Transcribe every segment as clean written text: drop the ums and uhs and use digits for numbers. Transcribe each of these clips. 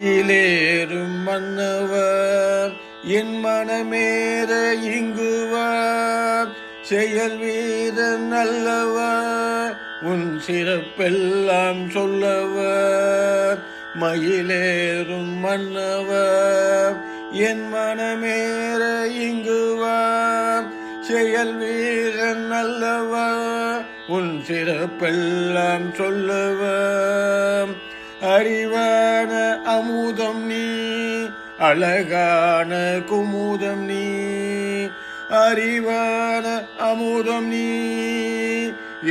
இலேறும் மன்னவர் என் மனமேற இங்குவார் செயல் வீரன் நல்லவர் உன் சிறப்பெல்லாம் சொல்லவர். மயிலேறும் மன்னவர் என் மனமேற இங்குவார் செயல் வீரன் நல்லவர் உன் சிறப்பெல்லாம் சொல்லவர். அறிவான அமுதம் நீ அழகான குமுதம் நீ அறிவான அமுதம் நீ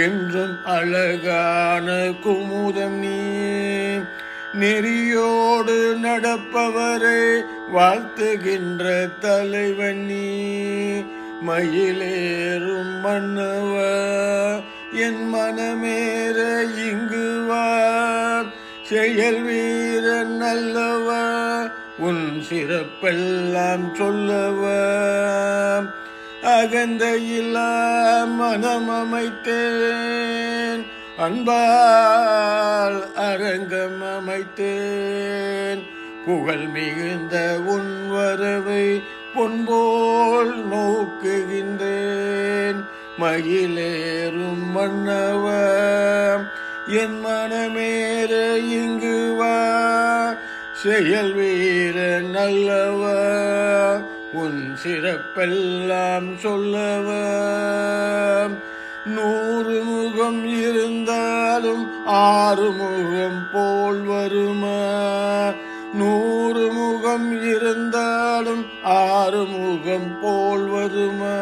என்றும் அழகான குமுதம் நீ. நெறியோடு நடப்பவரை வாழ்த்துகின்ற தலைவன் நீ. மயிலேறும் மன்னவர் என் மனமேற இங்குவார் செயல் வீரன் நல்லவர் உன் சிறப்பெல்லாம் சொல்லவர். அகந்தையில்லா மனம் அமைத்தேன் அன்பால் அரங்கம் அமைத்தேன். புகழ் மிகுந்த உன் வரவை பொன்போல் நோக்குகின்றேன். மயிலேறும் மன்னவர் என் மனமேற இங்கு வா செயல் வீர நல்லவர் உன் சிறப்பெல்லாம் சொல்லவர். 100 முகம் இருந்தாலும் 6 முகம் போல் வருமா. 100 முகம் இருந்தாலும் 6 முகம் போல் வருமா.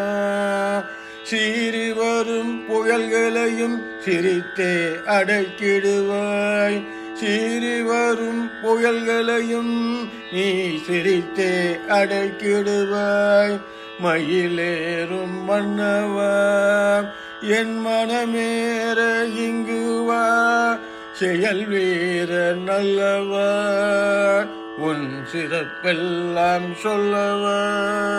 சீறி வரும் புயல்களையும் சிரித்தே அடக்கிடுவாய். சீறி வரும் புயல்களையும் நீ சிரித்தே அடக்கிடுவாய். மயிலேறும் மன்னவர் என் மனமேற இங்குவா செயல் வீர நல்லவர் உன் சிறப்பெல்லாம் சொல்லவர்.